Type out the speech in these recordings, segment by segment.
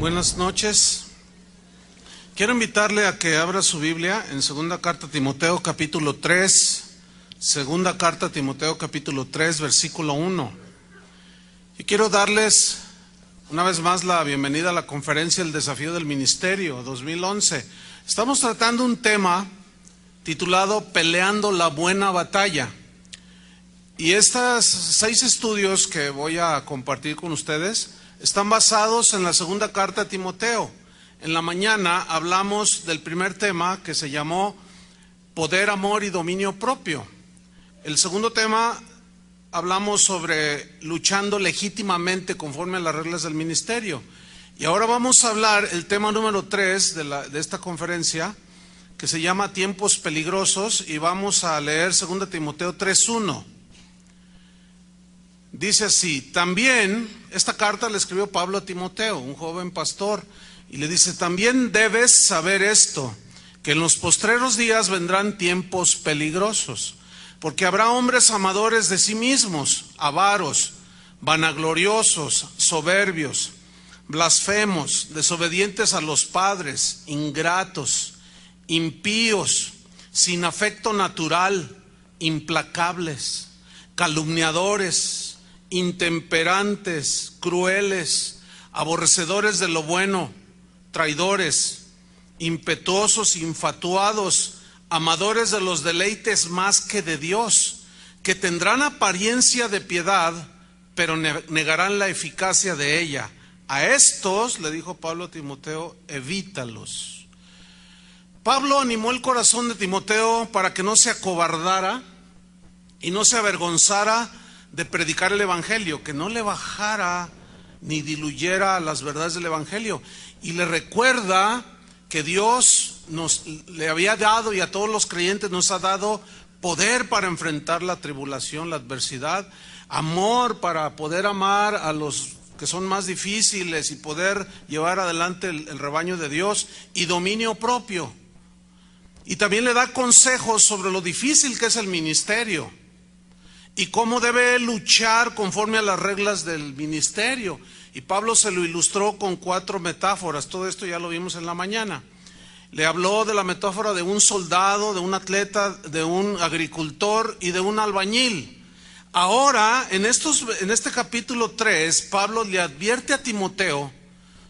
Buenas noches. Quiero invitarle a que abra su Biblia en Segunda Carta a Timoteo capítulo 3, Segunda Carta a Timoteo capítulo 3, versículo 1. Y quiero darles una vez más la bienvenida a la conferencia El Desafío del Ministerio 2011. Estamos tratando un tema titulado Peleando la Buena Batalla. Y estos 6 estudios que voy a compartir con ustedes están basados en la segunda carta a Timoteo. En la mañana hablamos del primer tema que se llamó Poder, Amor y Dominio Propio. El segundo tema hablamos sobre luchando legítimamente conforme a las reglas del ministerio. Y ahora vamos a hablar el tema número 3 de esta conferencia, que se llama Tiempos Peligrosos, y vamos a leer 2 Timoteo 3:1. Dice así: también, esta carta la escribió Pablo a Timoteo, un joven pastor, y le dice: también debes saber esto, que en los postreros días vendrán tiempos peligrosos, porque habrá hombres amadores de sí mismos, avaros, vanagloriosos, soberbios, blasfemos, desobedientes a los padres, ingratos, impíos, sin afecto natural, implacables, calumniadores, intemperantes, crueles, aborrecedores de lo bueno, traidores, impetuosos, infatuados, amadores de los deleites más que de Dios, que tendrán apariencia de piedad, pero negarán la eficacia de ella. A estos, le dijo Pablo a Timoteo, evítalos. Pablo animó el corazón de Timoteo para que no se acobardara y no se avergonzara de predicar el evangelio, que no le bajara ni diluyera las verdades del evangelio. Y le recuerda que Dios le había dado, y a todos los creyentes nos ha dado, poder para enfrentar la tribulación, la adversidad, amor para poder amar a los que son más difíciles y poder llevar adelante el rebaño de Dios, y dominio propio. Y también le da consejos sobre lo difícil que es el ministerio y cómo debe luchar conforme a las reglas del ministerio. Y Pablo se lo ilustró con 4 metáforas. Todo esto ya lo vimos en la mañana. Le habló de la metáfora de un soldado, de un atleta, de un agricultor y de un albañil. Ahora, en este capítulo 3, Pablo le advierte a Timoteo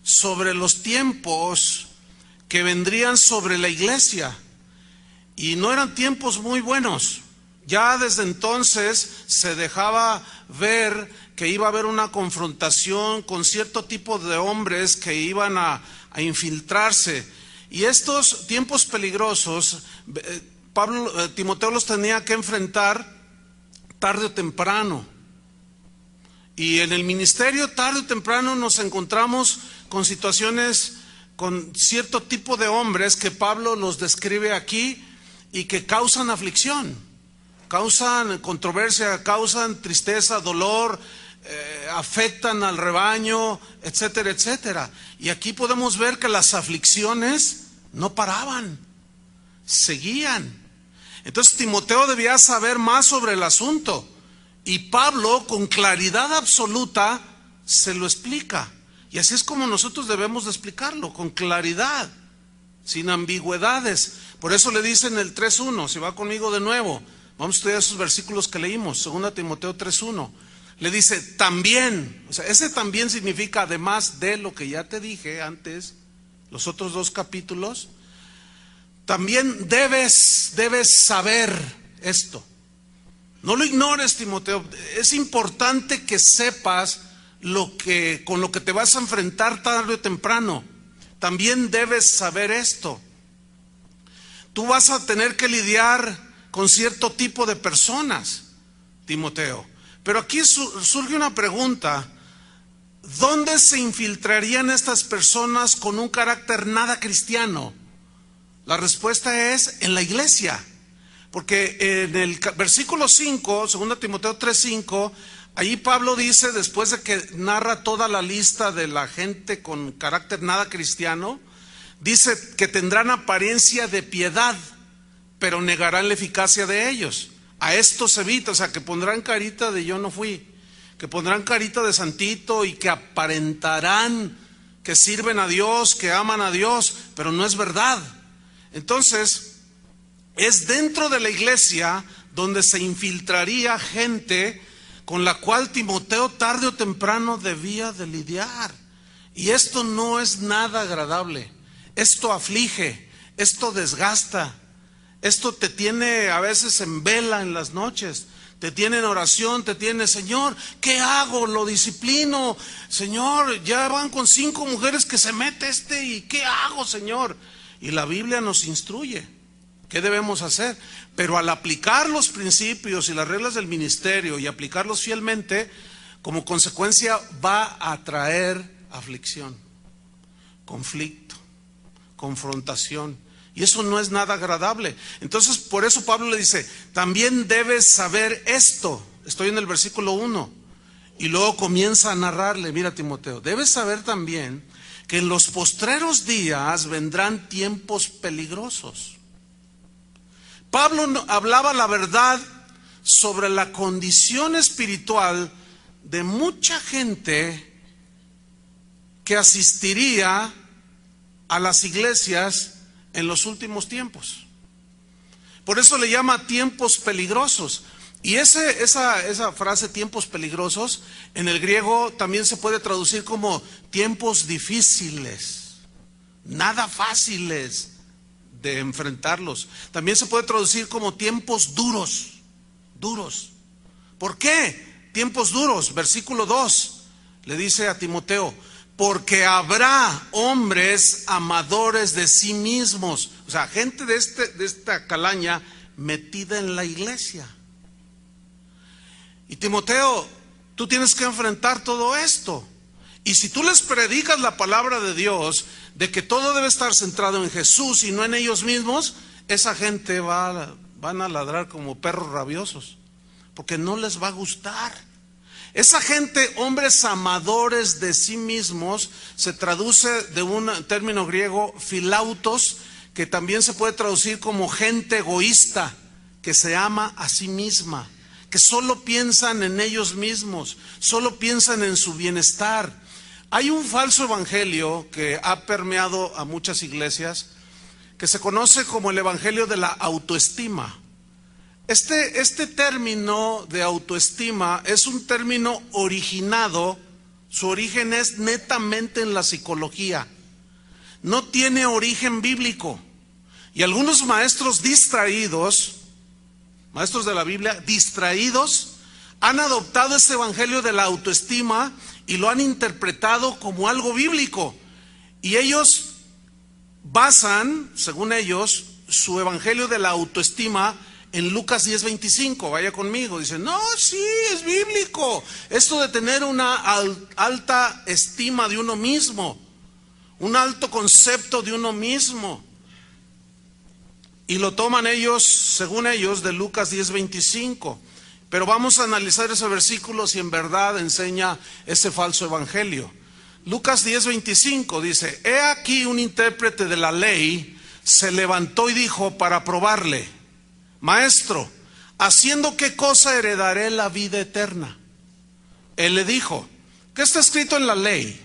sobre los tiempos que vendrían sobre la iglesia. Y no eran tiempos muy buenos. Ya desde entonces se dejaba ver que iba a haber una confrontación con cierto tipo de hombres que iban a infiltrarse. Y estos tiempos peligrosos, Timoteo los tenía que enfrentar tarde o temprano. Y en el ministerio, tarde o temprano, nos encontramos con situaciones, con cierto tipo de hombres que Pablo los describe aquí y que causan aflicción. Causan controversia, causan tristeza, dolor, afectan al rebaño, etcétera, etcétera. Y aquí podemos ver que las aflicciones no paraban, seguían. Entonces Timoteo debía saber más sobre el asunto, y Pablo con claridad absoluta se lo explica. Y así es como nosotros debemos de explicarlo, con claridad, sin ambigüedades. Por eso le dice en el 3:1, si va conmigo de nuevo, vamos a estudiar esos versículos que leímos, 2 Timoteo 3:1. Le dice también, o sea, ese también significa además de lo que ya te dije antes, los otros 2 capítulos, también debes saber esto. No lo ignores, Timoteo, es importante que sepas con lo que te vas a enfrentar tarde o temprano. También debes saber esto. Tú vas a tener que lidiar con cierto tipo de personas, Timoteo. Pero aquí surge una pregunta: ¿dónde se infiltrarían estas personas con un carácter nada cristiano? La respuesta es en la iglesia. Porque en el versículo 5, 2 Timoteo 3:5, allí Pablo dice, después de que narra toda la lista de la gente con carácter nada cristiano, dice que tendrán apariencia de piedad, pero negarán la eficacia de ellos. A estos evita, o sea, que pondrán carita de yo no fui, que pondrán carita de santito y que aparentarán que sirven a Dios, que aman a Dios, pero no es verdad. Entonces, es dentro de la iglesia donde se infiltraría gente con la cual Timoteo tarde o temprano debía de lidiar. Y esto no es nada agradable. Esto aflige, esto desgasta, esto te tiene a veces en vela en las noches, te tiene en oración, te tiene, Señor, ¿qué hago? Lo disciplino, Señor, ya van con 5 mujeres que se mete y ¿qué hago, Señor? Y la Biblia nos instruye qué debemos hacer, pero al aplicar los principios y las reglas del ministerio y aplicarlos fielmente, como consecuencia va a traer aflicción, conflicto, confrontación, y eso no es nada agradable. Entonces, por eso Pablo le dice, también debes saber esto. Estoy en el versículo 1, y luego comienza a narrarle, mira Timoteo, debes saber también que en los postreros días vendrán tiempos peligrosos. Pablo hablaba la verdad sobre la condición espiritual de mucha gente que asistiría a las iglesias en los últimos tiempos. Por eso le llama tiempos peligrosos. Y esa frase, tiempos peligrosos, en el griego también se puede traducir como tiempos difíciles, nada fáciles de enfrentarlos. También se puede traducir como tiempos duros. ¿Por qué? Tiempos duros. Versículo 2 le dice a Timoteo, porque habrá hombres amadores de sí mismos. O sea, gente de esta calaña metida en la iglesia. Y Timoteo, tú tienes que enfrentar todo esto. Y si tú les predicas la palabra de Dios, de que todo debe estar centrado en Jesús y no en ellos mismos, esa gente van a ladrar como perros rabiosos, porque no les va a gustar. Esa gente, hombres amadores de sí mismos, se traduce de un término griego, philautos, que también se puede traducir como gente egoísta, que se ama a sí misma, que solo piensan en ellos mismos, solo piensan en su bienestar. Hay un falso evangelio que ha permeado a muchas iglesias, que se conoce como el evangelio de la autoestima. Este término de autoestima es un término originado, su origen es netamente en la psicología, no tiene origen bíblico. Y algunos maestros distraídos, maestros de la Biblia, distraídos, han adoptado este evangelio de la autoestima y lo han interpretado como algo bíblico. Y ellos basan, según ellos, su evangelio de la autoestima en Lucas 10:25. Vaya conmigo. Dicen, no, sí, es bíblico. Esto de tener una alta estima de uno mismo, un alto concepto de uno mismo. Y lo toman ellos, según ellos, de Lucas 10:25. Pero vamos a analizar ese versículo si en verdad enseña ese falso evangelio. Lucas 10:25 dice, he aquí un intérprete de la ley se levantó y dijo para probarle, maestro, ¿haciendo qué cosa heredaré la vida eterna? Él le dijo, ¿qué está escrito en la ley?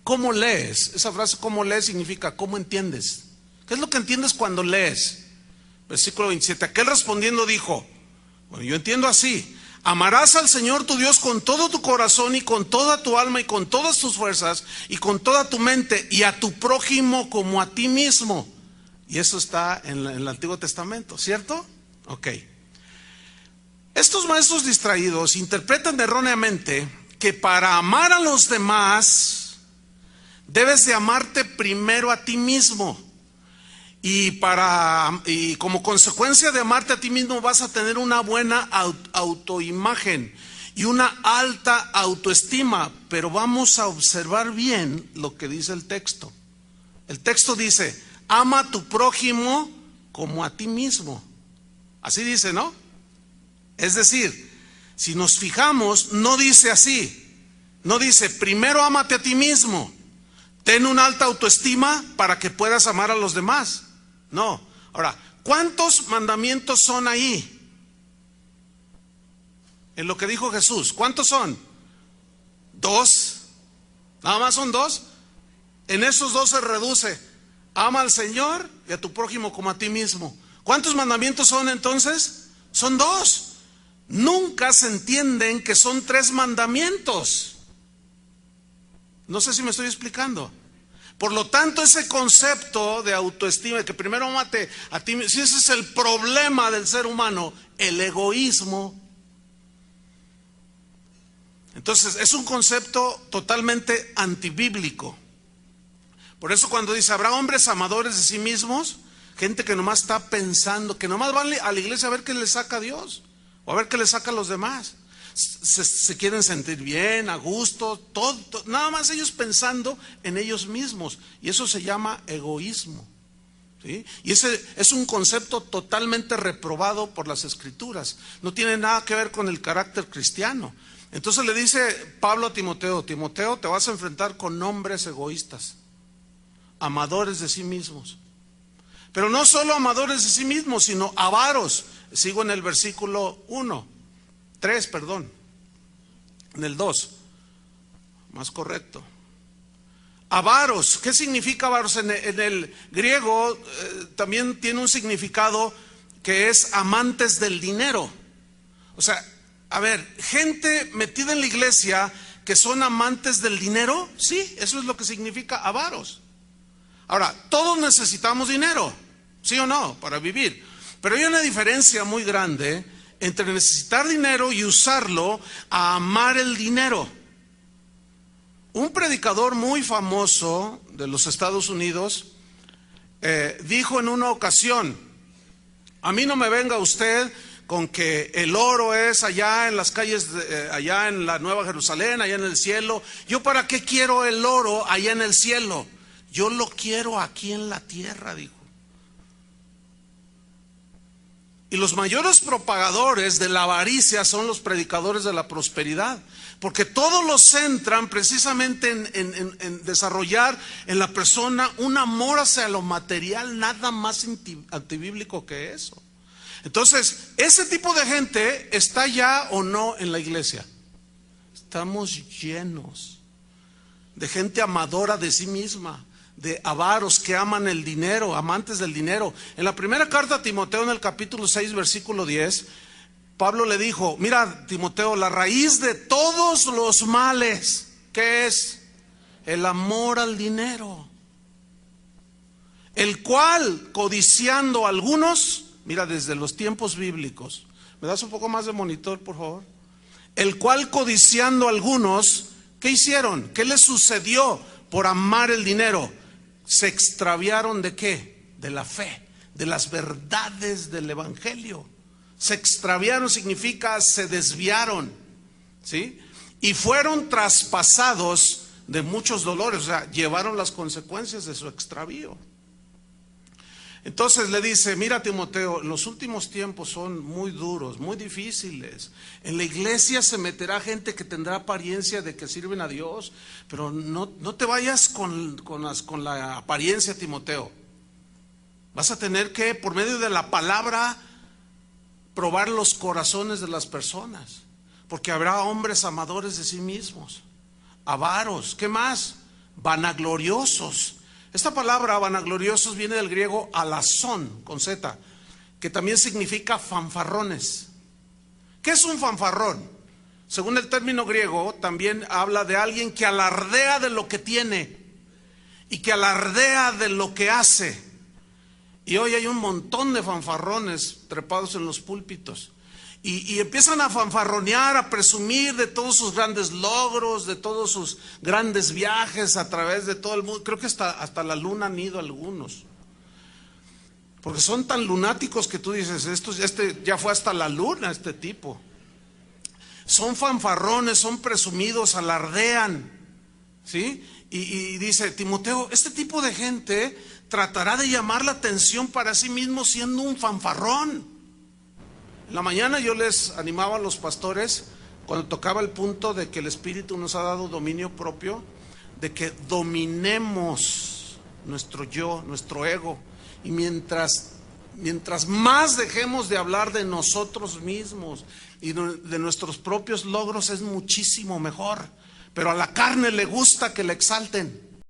¿Cómo lees? Esa frase, ¿cómo lees? Significa, ¿cómo entiendes? ¿Qué es lo que entiendes cuando lees? Versículo 27, aquel respondiendo dijo, bueno, yo entiendo así, amarás al Señor tu Dios con todo tu corazón y con toda tu alma y con todas tus fuerzas y con toda tu mente y a tu prójimo como a ti mismo. Y eso está en el Antiguo Testamento, ¿cierto? Ok. Estos maestros distraídos interpretan erróneamente que para amar a los demás debes de amarte primero a ti mismo. Y como consecuencia de amarte a ti mismo vas a tener una buena autoimagen y una alta autoestima. Pero vamos a observar bien lo que dice el texto. El texto dice, ama a tu prójimo como a ti mismo. Así dice, ¿no? Es decir, si nos fijamos, no dice así. No dice, primero ámate a ti mismo, ten una alta autoestima para que puedas amar a los demás. No. Ahora, ¿cuántos mandamientos son ahí? En lo que dijo Jesús, ¿cuántos son? 2. ¿Nada más son 2? En esos dos se reduce: ama al Señor y a tu prójimo como a ti mismo. ¿Cuántos mandamientos son entonces? Son dos. Nunca se entienden que son 3 mandamientos. No sé si me estoy explicando. Por lo tanto, ese concepto de autoestima, que primero amate a ti, si ese es el problema del ser humano, el egoísmo, entonces es un concepto totalmente antibíblico. Por eso cuando dice, habrá hombres amadores de sí mismos, gente que nomás está pensando, que nomás van a la iglesia a ver qué le saca a Dios, o a ver qué le saca a los demás. Se quieren sentir bien, a gusto, todo, nada más ellos pensando en ellos mismos. Y eso se llama egoísmo, ¿sí? Y ese es un concepto totalmente reprobado por las Escrituras. No tiene nada que ver con el carácter cristiano. Entonces le dice Pablo a Timoteo: Timoteo, te vas a enfrentar con hombres egoístas, amadores de sí mismos. Pero no solo amadores de sí mismos, sino avaros. Sigo en el versículo 3, en el 2, más correcto. Avaros, ¿qué significa avaros? En el griego también tiene un significado que es amantes del dinero. O sea, a ver, gente metida en la iglesia que son amantes del dinero, sí, eso es lo que significa avaros. Ahora, todos necesitamos dinero, ¿sí o no?, para vivir. Pero hay una diferencia muy grande entre necesitar dinero y usarlo a amar el dinero. Un predicador muy famoso de los Estados Unidos dijo en una ocasión: a mí no me venga usted con que el oro es allá en las calles, allá en la Nueva Jerusalén, allá en el cielo. ¿Yo para qué quiero el oro allá en el cielo? Yo lo quiero aquí en la tierra, dijo. Y los mayores propagadores de la avaricia son los predicadores de la prosperidad, porque todos los centran precisamente en desarrollar en la persona un amor hacia lo material, nada más antibíblico que eso. Entonces, ese tipo de gente está ya o no en la iglesia. Estamos llenos de gente amadora de sí misma, de avaros que aman el dinero, amantes del dinero. En la primera carta a Timoteo, en el capítulo 6, versículo 10, Pablo le dijo: mira, Timoteo, la raíz de todos los males, ¿qué es? El amor al dinero, el cual, codiciando algunos, mira, desde los tiempos bíblicos, ¿me das un poco más de monitor, por favor? El cual, codiciando algunos, ¿qué hicieron? ¿Qué les sucedió por amar el dinero? Se extraviaron ¿de qué? De la fe, de las verdades del evangelio. Se extraviaron significa se desviaron, ¿sí? Y fueron traspasados de muchos dolores, o sea, llevaron las consecuencias de su extravío. Entonces le dice: mira, Timoteo, los últimos tiempos son muy duros, muy difíciles. En la iglesia se meterá gente que tendrá apariencia de que sirven a Dios, pero no te vayas con la apariencia, Timoteo. Vas a tener que, por medio de la palabra, probar los corazones de las personas, porque habrá hombres amadores de sí mismos, avaros, ¿qué más? Vanagloriosos. Esta palabra vanagloriosos viene del griego alazón, con Z, que también significa fanfarrones. ¿Qué es un fanfarrón? Según el término griego, también habla de alguien que alardea de lo que tiene y que alardea de lo que hace. Y hoy hay un montón de fanfarrones trepados en los púlpitos. Y empiezan a fanfarronear, a presumir de todos sus grandes logros, de todos sus grandes viajes a través de todo el mundo. Creo que hasta la luna han ido algunos. Porque son tan lunáticos que tú dices: este ya fue hasta la luna, este tipo. Son fanfarrones, son presumidos, alardean, ¿sí? Y dice Timoteo: este tipo de gente tratará de llamar la atención para sí mismo siendo un fanfarrón. En la mañana yo les animaba a los pastores, cuando tocaba el punto de que el Espíritu nos ha dado dominio propio, de que dominemos nuestro yo, nuestro ego. Y mientras más dejemos de hablar de nosotros mismos y de nuestros propios logros, es muchísimo mejor. Pero a la carne le gusta que le exalten.